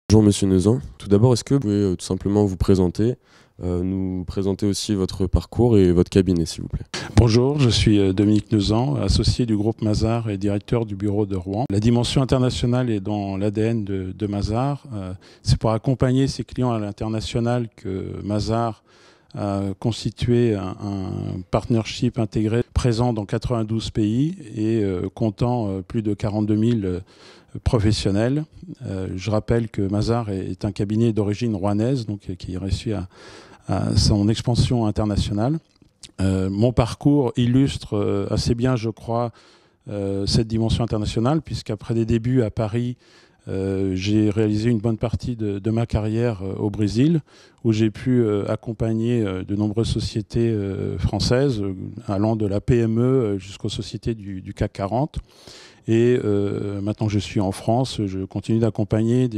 Bonjour Monsieur Neuzan, tout d'abord est-ce que vous pouvez tout simplement vous présenter, nous présenter aussi votre parcours et votre cabinet s'il vous plaît. Bonjour, je suis Dominique Neuzan, associé du groupe Mazars et directeur du bureau de Rouen. La dimension internationale est dans l'ADN de Mazars. C'est pour accompagner ses clients à l'international que Mazars a constitué un partnership intégré présent dans 92 pays et comptant plus de 42 000 professionnels. Je rappelle que Mazars est un cabinet d'origine rouennaise, donc qui a réussi à son expansion internationale. Mon parcours illustre assez bien, je crois, cette dimension internationale, puisqu'après des débuts à Paris, j'ai réalisé une bonne partie de ma carrière au Brésil, où j'ai pu accompagner de nombreuses sociétés françaises, allant de la PME jusqu'aux sociétés du CAC 40. Et maintenant que je suis en France, je continue d'accompagner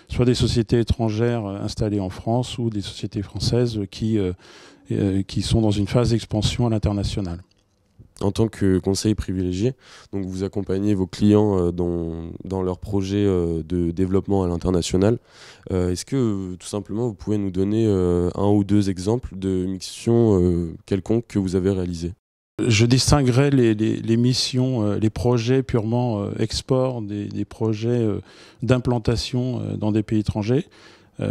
soit des sociétés étrangères installées en France ou des sociétés françaises qui sont dans une phase d'expansion à l'international. En tant que conseiller privilégié, donc vous accompagnez vos clients dans leurs projets de développement à l'international. Est-ce que tout simplement vous pouvez nous donner un ou deux exemples de missions quelconques que vous avez réalisées ? Je distinguerai les missions, les projets purement export des projets d'implantation dans des pays étrangers.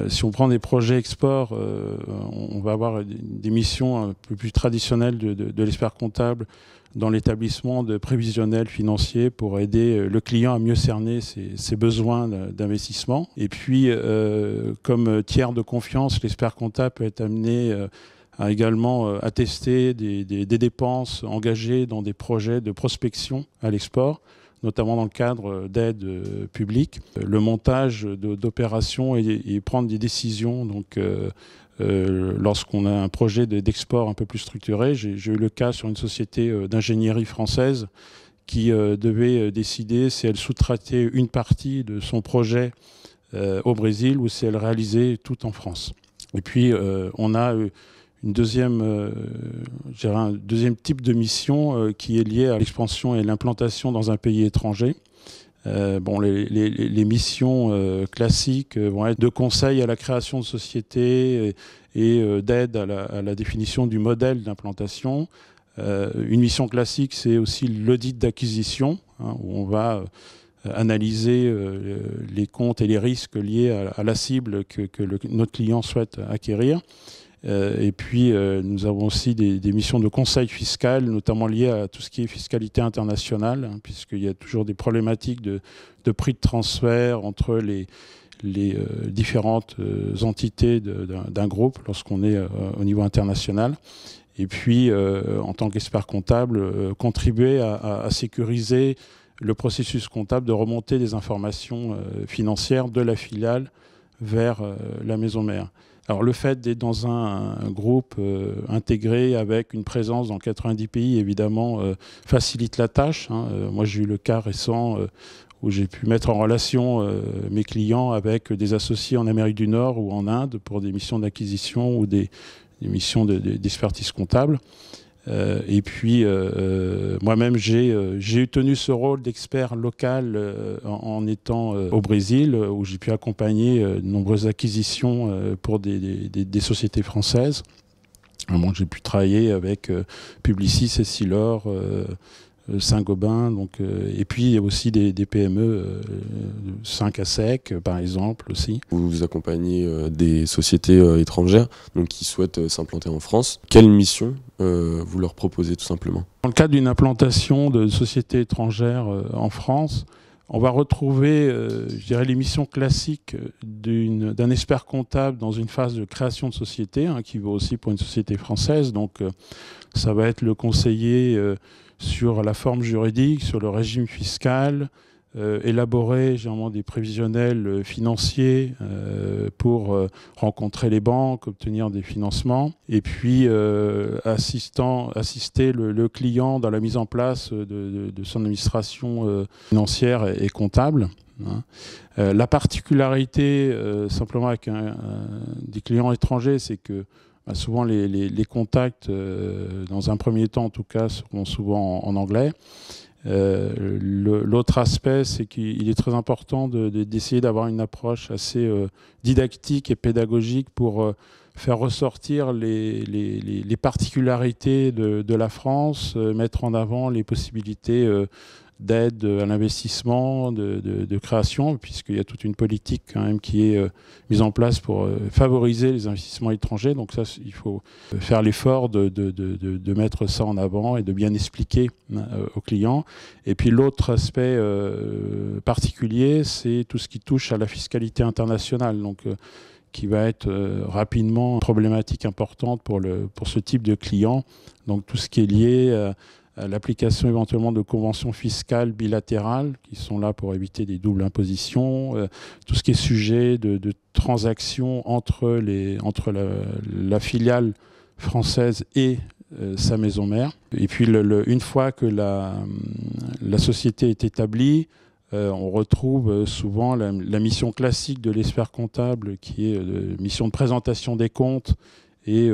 Si on prend des projets export, on va avoir des missions un peu plus traditionnelles de l'expert comptable dans l'établissement de prévisionnels financiers pour aider le client à mieux cerner ses besoins d'investissement. Et puis, comme tiers de confiance, l'expert comptable peut être amené à également attester des dépenses engagées dans des projets de prospection à l'export, notamment dans le cadre d'aides publiques, le montage d'opérations et prendre des décisions. Donc, lorsqu'on a un projet d'export un peu plus structuré, j'ai eu le cas sur une société d'ingénierie française qui devait décider si elle sous-traitait une partie de son projet au Brésil ou si elle réalisait tout en France. Et puis, on a un deuxième type de mission qui est lié à l'expansion et l'amplantation dans un pays étranger. Les missions classiques vont être de conseil à la création de sociétés et d'aide à la définition du modèle d'implantation. Une mission classique, c'est aussi l'audit d'acquisition, où on va analyser les comptes et les risques liés à la cible que notre client souhaite acquérir. Et puis, nous avons aussi des missions de conseil fiscal, notamment liées à tout ce qui est fiscalité internationale, puisqu'il y a toujours des problématiques de prix de transfert entre les différentes entités d'un groupe lorsqu'on est au niveau international. Et puis, en tant qu'expert comptable, contribuer à sécuriser le processus comptable de remonter des informations financières de la filiale vers la maison mère. Alors le fait d'être dans un groupe intégré avec une présence dans 90 pays, évidemment, facilite la tâche. Moi, j'ai eu le cas récent où j'ai pu mettre en relation mes clients avec des associés en Amérique du Nord ou en Inde pour des missions d'acquisition ou des missions d'expertise comptable. Et puis, moi-même, j'ai tenu ce rôle d'expert local en étant au Brésil, où j'ai pu accompagner de nombreuses acquisitions pour des sociétés françaises. J'ai pu travailler avec Publicis, Essilor, Saint-Gobain, et puis il y a aussi des PME, 5 à sec par exemple aussi. Vous accompagnez des sociétés étrangères donc, qui souhaitent s'implanter en France. Quelle mission vous leur proposez tout simplement ? Dans le cadre d'une implantation de sociétés étrangères en France, on va retrouver, je dirais, les missions classiques d'un expert comptable dans une phase de création de société, qui vaut aussi pour une société française. Donc, ça va être le conseiller sur la forme juridique, sur le régime fiscal, élaborer généralement des prévisionnels financiers pour rencontrer les banques, obtenir des financements, et puis assister le client dans la mise en place de son administration financière et comptable. La particularité simplement avec des clients étrangers, c'est que souvent les contacts, dans un premier temps en tout cas, seront souvent en anglais. L'autre aspect, c'est qu'il est très important d'essayer d'avoir une approche assez didactique et pédagogique pour faire ressortir les particularités de la France, mettre en avant les possibilités d'aide à l'investissement, de création, puisqu'il y a toute une politique quand même qui est mise en place pour favoriser les investissements étrangers. Donc ça, il faut faire l'effort de mettre ça en avant et de bien expliquer aux clients. Et puis l'autre aspect particulier, c'est tout ce qui touche à la fiscalité internationale. Donc qui va être rapidement une problématique importante pour ce type de client. Donc tout ce qui est lié à l'application éventuellement de conventions fiscales bilatérales qui sont là pour éviter des doubles impositions, tout ce qui est sujet de transactions entre la filiale française et sa maison mère. Et puis une fois que la société est établie, on retrouve souvent la mission classique de l'expert comptable qui est mission de présentation des comptes et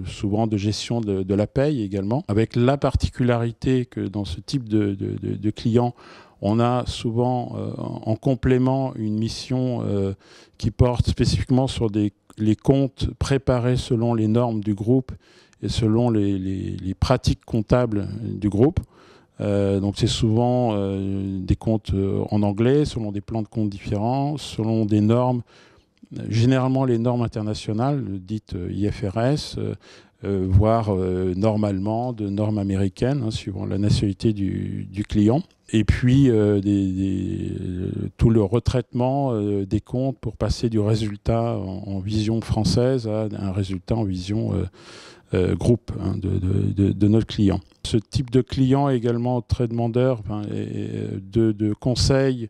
souvent de gestion de la paye également, avec la particularité que dans ce type de client, on a souvent en complément une mission qui porte spécifiquement sur les comptes préparés selon les normes du groupe et selon les pratiques comptables du groupe. Donc c'est souvent des comptes en anglais, selon des plans de compte différents, selon des normes, généralement les normes internationales, dites IFRS, voire normes allemandes, normes américaines, suivant la nationalité du client. Et puis tout le retraitement des comptes pour passer du résultat en vision française à un résultat en vision groupe de notre client. Ce type de client est également très demandeur de conseils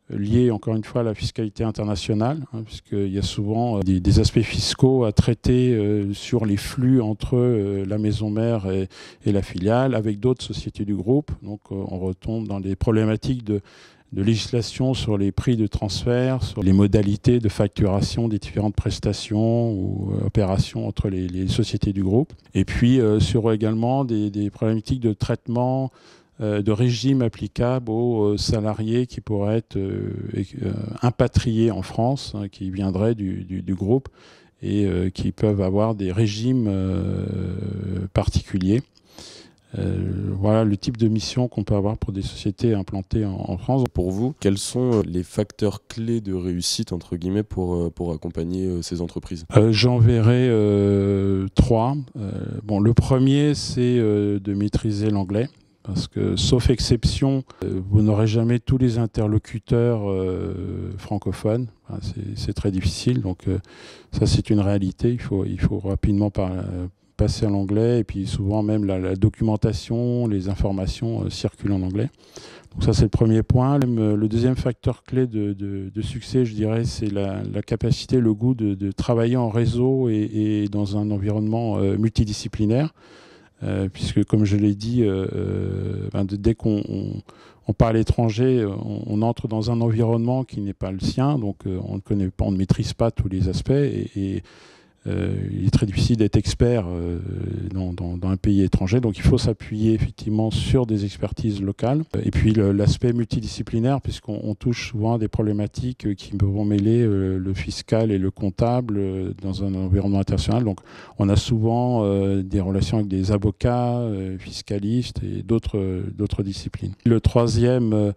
liés encore une fois à la fiscalité internationale, puisqu'il y a souvent des aspects fiscaux à traiter sur les flux entre la maison mère et la filiale avec d'autres sociétés du groupe. Donc on retombe dans des problématiques de législation sur les prix de transfert, sur les modalités de facturation des différentes prestations ou opérations entre les sociétés du groupe. Et puis sur également des problématiques de traitement de régime applicable aux salariés qui pourraient être impatriés en France, qui viendraient du groupe et qui peuvent avoir des régimes particuliers. Voilà le type de mission qu'on peut avoir pour des sociétés implantées en France. Pour vous, quels sont les facteurs clés de réussite entre guillemets pour accompagner ces entreprises? J'en verrai 3. Le premier, c'est de maîtriser l'anglais. Parce que, sauf exception, vous n'aurez jamais tous les interlocuteurs francophones. C'est très difficile. Donc ça, c'est une réalité. Il faut rapidement passer à l'anglais. Et puis souvent, même la documentation, les informations circulent en anglais. Donc ça, c'est le premier point. Le deuxième facteur clé de succès, je dirais, c'est la capacité, le goût de travailler en réseau et dans un environnement multidisciplinaire. Puisque, comme je l'ai dit, dès qu'on part à l'étranger, on entre dans un environnement qui n'est pas le sien, donc on ne connaît pas, on ne maîtrise pas tous les aspects, et il est très difficile d'être expert dans un pays étranger, donc il faut s'appuyer effectivement sur des expertises locales. Et puis l'aspect multidisciplinaire, puisqu'on touche souvent à des problématiques qui vont mêler le fiscal et le comptable dans un environnement international. Donc on a souvent des relations avec des avocats, fiscalistes et d'autres disciplines. Le troisième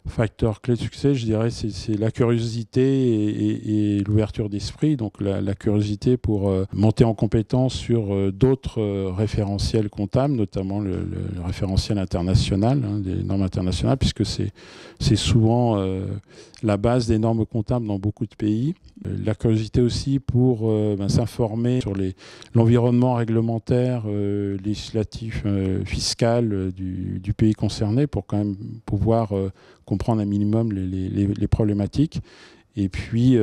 facteur clé de succès, je dirais, c'est la curiosité et l'ouverture d'esprit. Donc la curiosité pour monter en compétence sur d'autres référentiels comptables, notamment le référentiel international, des normes internationales, puisque c'est souvent la base des normes comptables dans beaucoup de pays. La curiosité aussi pour s'informer sur l'environnement réglementaire, législatif, fiscal du pays concerné, pour quand même pouvoir comprendre un minimum les problématiques. Et puis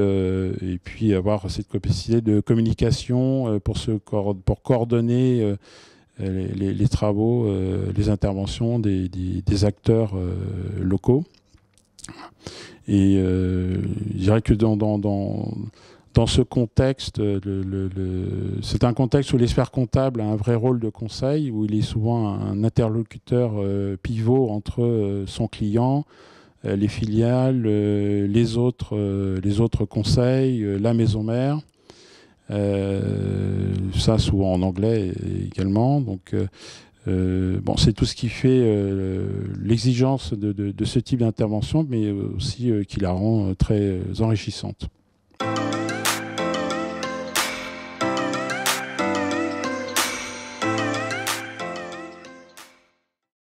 avoir cette capacité de communication pour coordonner les travaux, les interventions des acteurs locaux. Et je dirais que dans dans ce contexte, c'est un contexte où l'expert comptable a un vrai rôle de conseil, où il est souvent un interlocuteur pivot entre son client, les filiales, les autres conseils, la maison mère. Ça souvent en anglais également. Donc, c'est tout ce qui fait l'exigence de ce type d'intervention, mais aussi qui la rend très enrichissante.